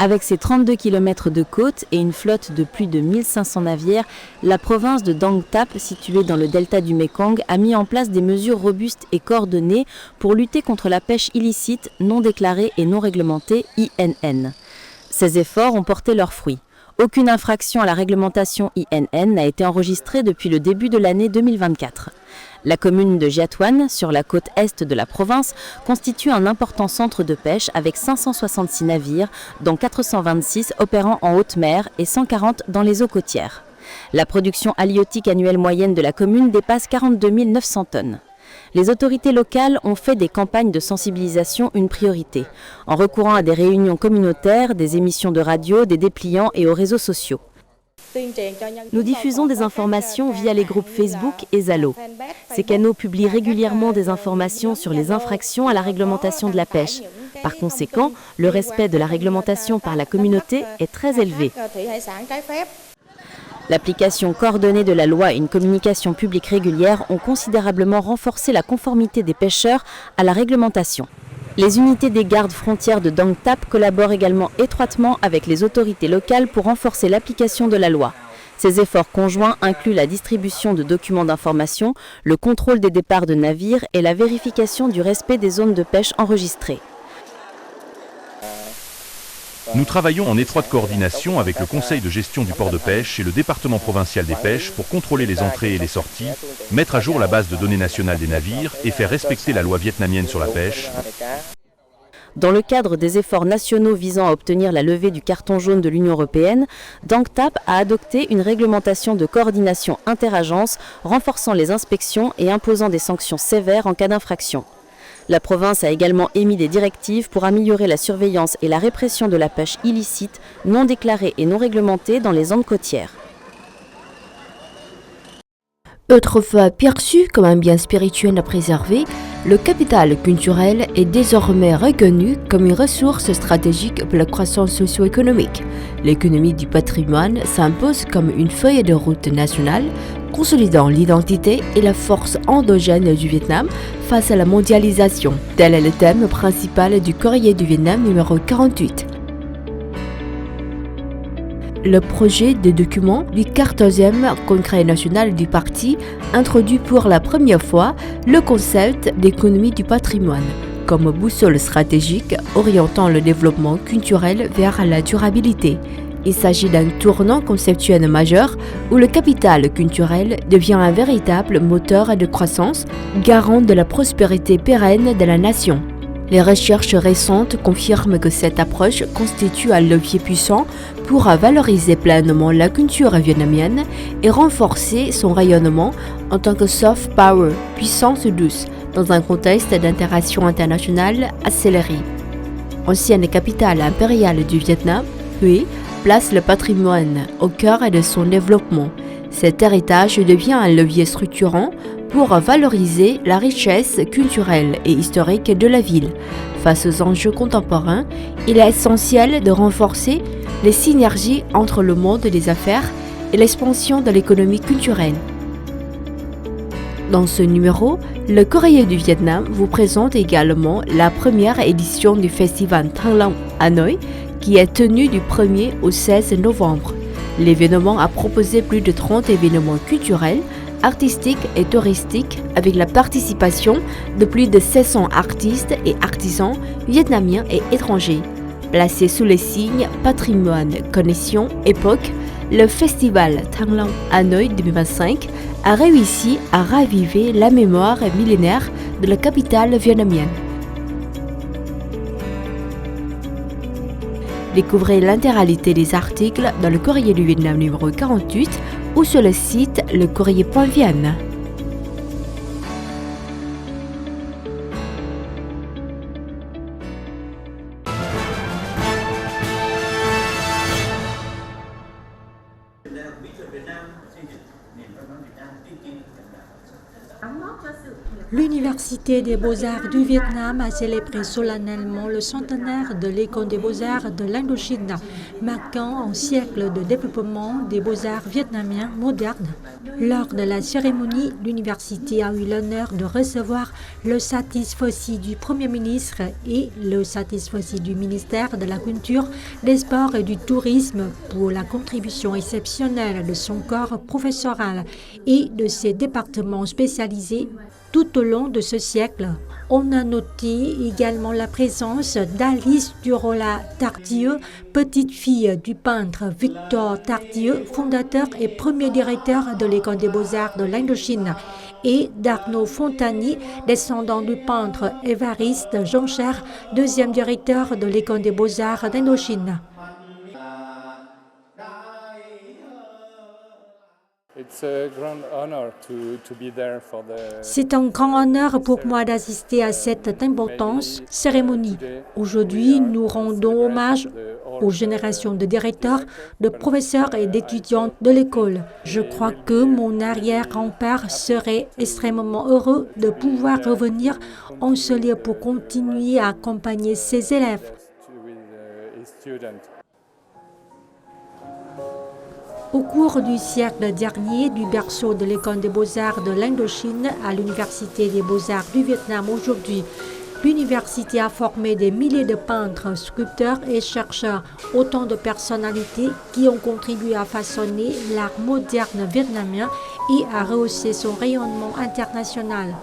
Avec ses 32 km de côte et une flotte de plus de 1500 navires, la province de Dang Thap, située dans le delta du Mékong, a mis en place des mesures robustes et coordonnées pour lutter contre la pêche illicite, non déclarée et non réglementée, INN. Ces efforts ont porté leurs fruits. Aucune infraction à la réglementation INN n'a été enregistrée depuis le début de l'année 2024. La commune de Jiatuan, sur la côte est de la province, constitue un important centre de pêche avec 566 navires, dont 426 opérant en haute mer et 140 dans les eaux côtières. La production halieutique annuelle moyenne de la commune dépasse 42 900 tonnes. Les autorités locales ont fait des campagnes de sensibilisation une priorité, en recourant à des réunions communautaires, des émissions de radio, des dépliants et aux réseaux sociaux. Nous diffusons des informations via les groupes Facebook et Zalo. Ces canaux publient régulièrement des informations sur les infractions à la réglementation de la pêche. Par conséquent, le respect de la réglementation par la communauté est très élevé. L'application coordonnée de la loi et une communication publique régulière ont considérablement renforcé la conformité des pêcheurs à la réglementation. Les unités des gardes frontières de Dang Thap collaborent également étroitement avec les autorités locales pour renforcer l'application de la loi. Ces efforts conjoints incluent la distribution de documents d'information, le contrôle des départs de navires et la vérification du respect des zones de pêche enregistrées. Nous travaillons en étroite coordination avec le Conseil de gestion du port de pêche et le département provincial des pêches pour contrôler les entrées et les sorties, mettre à jour la base de données nationale des navires et faire respecter la loi vietnamienne sur la pêche. Dans le cadre des efforts nationaux visant à obtenir la levée du carton jaune de l'Union européenne, Dang Thap a adopté une réglementation de coordination interagences renforçant les inspections et imposant des sanctions sévères en cas d'infraction. La province a également émis des directives pour améliorer la surveillance et la répression de la pêche illicite, non déclarée et non réglementée dans les zones côtières. Autrefois perçu comme un bien spirituel à préserver, le capital culturel est désormais reconnu comme une ressource stratégique pour la croissance socio-économique. L'économie du patrimoine s'impose comme une feuille de route nationale, consolidant l'identité et la force endogène du Vietnam face à la mondialisation. Tel est le thème principal du Courrier du Vietnam numéro 48. Le projet de document du 14e Congrès national du parti introduit pour la première fois le concept d'économie du patrimoine comme boussole stratégique orientant le développement culturel vers la durabilité. Il s'agit d'un tournant conceptuel majeur où le capital culturel devient un véritable moteur de croissance, garant de la prospérité pérenne de la nation. Les recherches récentes confirment que cette approche constitue un levier puissant pour valoriser pleinement la culture vietnamienne et renforcer son rayonnement en tant que soft power, puissance douce, dans un contexte d'interaction internationale accélérée. Ancienne capitale impériale du Vietnam, Hue place le patrimoine au cœur de son développement. Cet héritage devient un levier structurant pour valoriser la richesse culturelle et historique de la ville. Face aux enjeux contemporains, il est essentiel de renforcer les synergies entre le monde des affaires et l'expansion de l'économie culturelle. Dans ce numéro, le Courrier du Vietnam vous présente également la première édition du festival Thăng Long Hanoi qui est tenu du 1er au 16 novembre. L'événement a proposé plus de 30 événements culturels, artistiques et touristiques avec la participation de plus de 700 artistes et artisans vietnamiens et étrangers. Placé sous les signes Patrimoine, Connexion, Époque, le festival Thăng Long Hanoi 2025 a réussi à raviver la mémoire millénaire de la capitale vietnamienne. Découvrez l'intégralité des articles dans le Courrier du Vietnam numéro 48 ou sur le site lecourrier.vien. đóng góp cho sự nghiệp L'Université des Beaux-Arts du Vietnam a célébré solennellement le centenaire de l'École des Beaux-Arts de l'Indochine, marquant un siècle de développement des beaux-arts vietnamiens modernes. Lors de la cérémonie, l'université a eu l'honneur de recevoir le satisfecit du Premier ministre et le satisfecit du ministère de la Culture, des Sports et du Tourisme pour la contribution exceptionnelle de son corps professoral et de ses départements spécialisés. Tout au long de ce siècle, on a noté également la présence d'Alice Durola Tardieu, petite fille du peintre Victor Tardieu, fondateur et premier directeur de l'École des Beaux-Arts de l'Indochine, et d'Arnaud Fontani, descendant du peintre Évariste Joncher, deuxième directeur de l'École des Beaux-Arts d'Indochine. C'est un grand honneur pour moi d'assister à cette importante cérémonie. Aujourd'hui, nous rendons hommage aux générations de directeurs, de professeurs et d'étudiants de l'école. Je crois que mon arrière-grand-père serait extrêmement heureux de pouvoir revenir en ce lieu pour continuer à accompagner ses élèves. Au cours du siècle dernier, du berceau de l'École des Beaux-Arts de l'Indochine à l'Université des Beaux-Arts du Vietnam aujourd'hui, l'université a formé des milliers de peintres, sculpteurs et chercheurs, autant de personnalités qui ont contribué à façonner l'art moderne vietnamien et à rehausser son rayonnement international.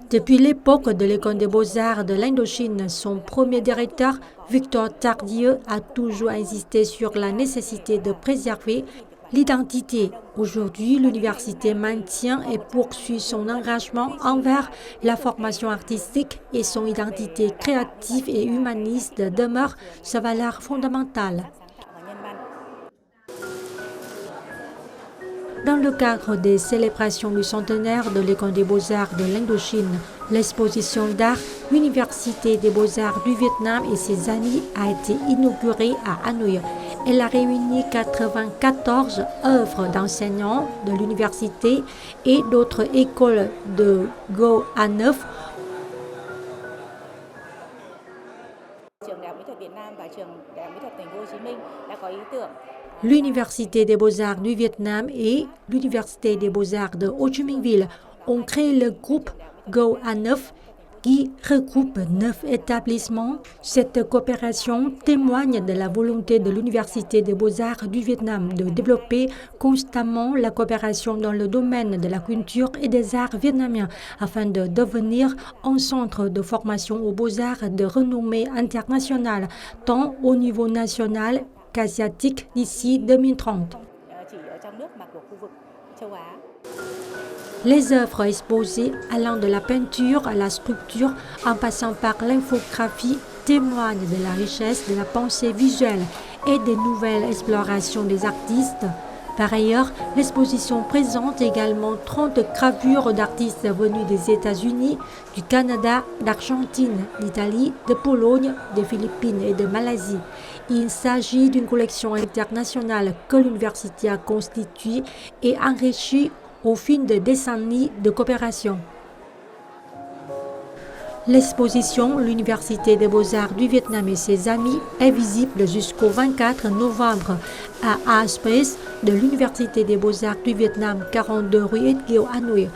Depuis l'époque de l'École des Beaux-Arts de l'Indochine, son premier directeur, Victor Tardieu, a toujours insisté sur la nécessité de préserver l'identité. Aujourd'hui, l'université maintient et poursuit son engagement envers la formation artistique et son identité créative et humaniste demeure sa valeur fondamentale. Dans le cadre des célébrations du centenaire de l'École des Beaux-Arts de l'Indochine, l'exposition d'art Université des Beaux-Arts du Vietnam et ses amis a été inaugurée à Hanoï. Elle a réuni 94 œuvres d'enseignants de l'université et d'autres écoles de Go à Neuf. L'Université des Beaux-Arts du Vietnam et l'Université des Beaux-Arts de Ho Chi Minh Ville ont créé le groupe Go à Neuf qui regroupe 9 établissements. Cette coopération témoigne de la volonté de l'Université des Beaux-Arts du Vietnam de développer constamment la coopération dans le domaine de la culture et des arts vietnamiens afin de devenir un centre de formation aux beaux-arts de renommée internationale, tant au niveau national qu'asiatique d'ici 2030. Les œuvres exposées, allant de la peinture à la sculpture, en passant par l'infographie, témoignent de la richesse de la pensée visuelle et des nouvelles explorations des artistes. Par ailleurs, l'exposition présente également 30 gravures d'artistes venus des États-Unis, du Canada, d'Argentine, d'Italie, de Pologne, des Philippines et de Malaisie. Il s'agit d'une collection internationale que l'université a constituée et enrichie au fil de décennies de coopération. L'exposition L'Université des Beaux-Arts du Vietnam et ses amis est visible jusqu'au 24 novembre à Art Space de l'Université des Beaux-Arts du Vietnam, 42 rue Edghieu, Hanoï.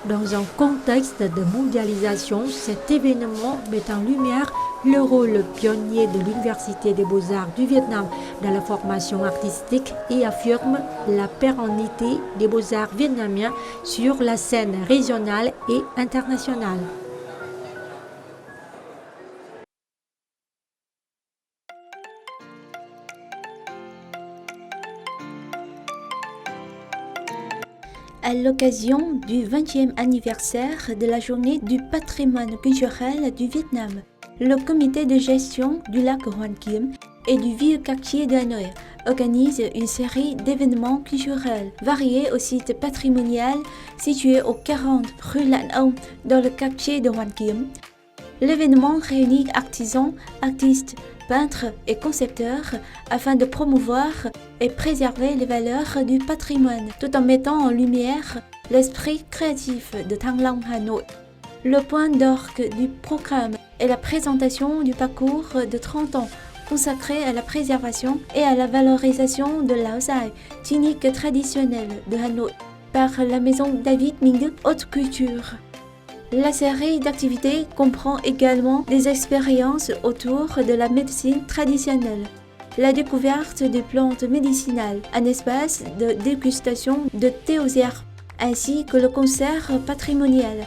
Dans un contexte de mondialisation, cet événement met en lumière le rôle pionnier de l'Université des Beaux-Arts du Vietnam dans la formation artistique et affirme la pérennité des beaux-arts vietnamiens sur la scène régionale et internationale. À l'occasion du 20e anniversaire de la Journée du patrimoine culturel du Vietnam, le comité de gestion du lac Hoan Kiem et du vieux quartier de Hanoï organise une série d'événements culturels variés au site patrimonial situé au 40 rue Lan Ông dans le quartier de Hoan Kiem. L'événement réunit artisans, artistes, peintre et concepteur afin de promouvoir et préserver les valeurs du patrimoine tout en mettant en lumière l'esprit créatif de Thăng Long Hà Nội. Le point d'orgue du programme est la présentation du parcours de 30 ans consacré à la préservation et à la valorisation de Lão Giải, tunique traditionnelle de Hanoï, par la maison David Minh Đức Haute Couture. La série d'activités comprend également des expériences autour de la médecine traditionnelle, la découverte des plantes médicinales, un espace de dégustation de thé aux herbes, ainsi que le concert patrimonial.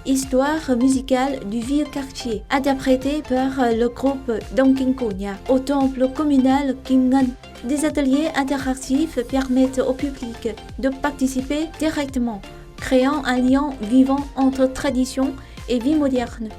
Histoire musicale du vieux quartier, interprétée par le groupe Dong Kinh Cổ Nhạc au temple communal Kim Ngân. Des ateliers interactifs permettent au public de participer directement, créant un lien vivant entre tradition et vie moderne.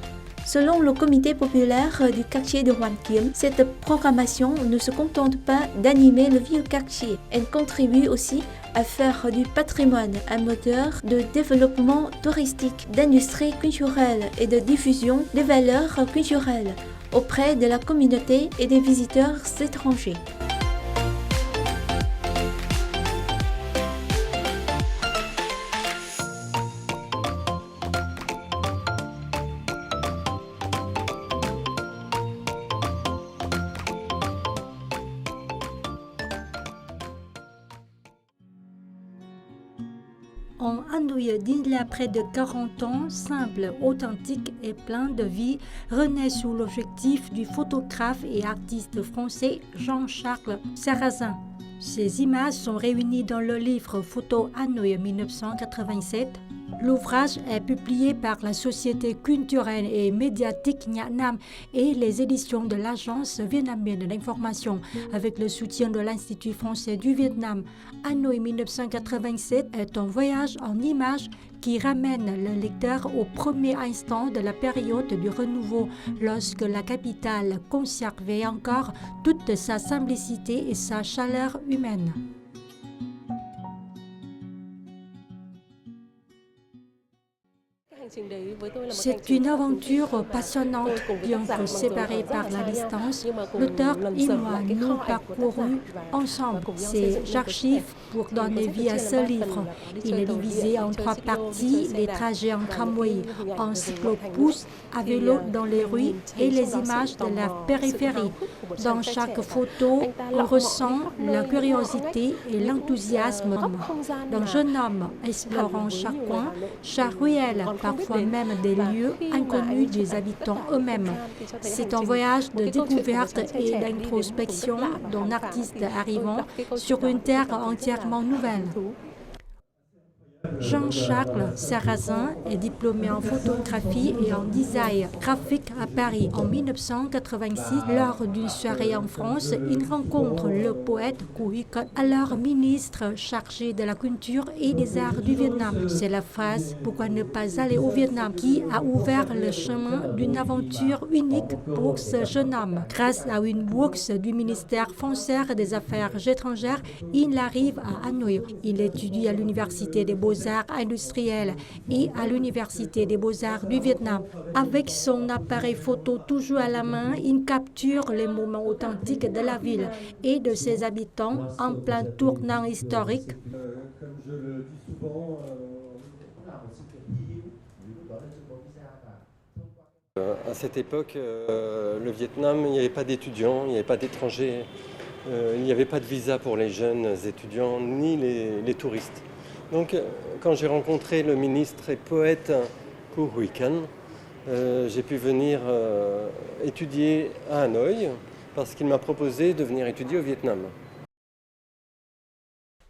Selon le comité populaire du quartier de Hoàn Kiếm, cette programmation ne se contente pas d'animer le vieux quartier, elle contribue aussi à faire du patrimoine un moteur de développement touristique, d'industrie culturelle et de diffusion des valeurs culturelles auprès de la communauté et des visiteurs étrangers. En Hanoï d'il y a près de 40 ans, simple, authentique et plein de vie, renaît sous l'objectif du photographe et artiste français Jean-Charles Sarrazin. Ces images sont réunies dans le livre Photo Hanoï 1987. L'ouvrage est publié par la Société culturelle et médiatique Nhã Nam et les éditions de l'Agence vietnamienne d'information avec le soutien de l'Institut français du Vietnam. Hanoï 1987 est un voyage en images qui ramène le lecteur au premier instant de la période du renouveau, lorsque la capitale conservait encore toute sa simplicité et sa chaleur humaine. C'est une aventure passionnante, bien que séparée par la distance. L'auteur et moi, nous parcourus ensemble ces archives pour donner vie à ce livre. Il est divisé en 3 parties, les trajets en tramway, en cyclopousse, à vélo dans les rues et les images de la périphérie. Dans chaque photo, on ressent la curiosité et l'enthousiasme d'un jeune homme explorant chaque coin, chaque ruelle, parfois même des lieux inconnus des habitants eux-mêmes. C'est un voyage de découverte et d'introspection d'un artiste arrivant sur une terre entièrement nouvelle. Jean-Charles Sarrazin est diplômé en photographie et en design graphique à Paris. En 1986, lors d'une soirée en France, il rencontre le poète Cô Huy Cận, alors ministre chargé de la culture et des arts du Vietnam. C'est la phrase « Pourquoi ne pas aller au Vietnam ?» qui a ouvert le chemin d'une aventure unique pour ce jeune homme. Grâce à une bourse du ministère français des Affaires étrangères, il arrive à Hanoï. Il étudie à l'Université des Beaux-Arts industriels et à l'Université des Beaux-Arts du Vietnam. Avec son appareil photo toujours à la main, il capture les moments authentiques de la ville et de ses habitants en plein tournant historique. Comme je le dis souvent, à cette époque, le Vietnam, il n'y avait pas d'étudiants, il n'y avait pas d'étrangers, il n'y avait pas de visa pour les jeunes étudiants ni les touristes. Donc, quand j'ai rencontré le ministre et poète Cô Huy Cận, j'ai pu venir étudier à Hanoï parce qu'il m'a proposé de venir étudier au Vietnam.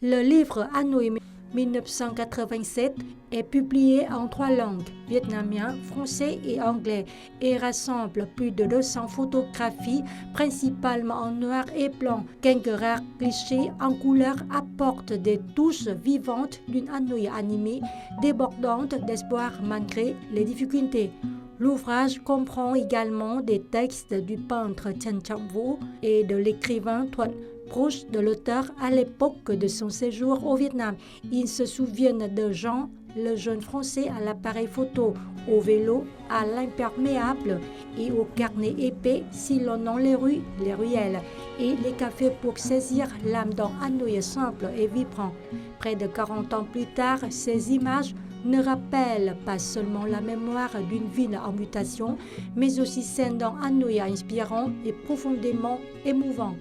Le livre Hanoï 1987 est publié en 3 langues, vietnamien, français et anglais, et rassemble plus de 200 photographies, principalement en noir et blanc. Quelques rares clichés en couleur apportent des touches vivantes d'une Hanoï animée, débordante d'espoir malgré les difficultés. L'ouvrage comprend également des textes du peintre Trần Trọng Vũ et de l'écrivain Thuận, proche de l'auteur à l'époque de son séjour au Vietnam. Ils se souviennent de Jean le jeune Français à l'appareil photo, au vélo, à l'imperméable et au carnet épais sillonnant les rues, les ruelles et les cafés pour saisir l'âme d'un Hanoï simple et vibrant. Près de 40 ans plus tard, ces images ne rappellent pas seulement la mémoire d'une ville en mutation, mais aussi celle d'un Hanoï inspirant et profondément émouvant.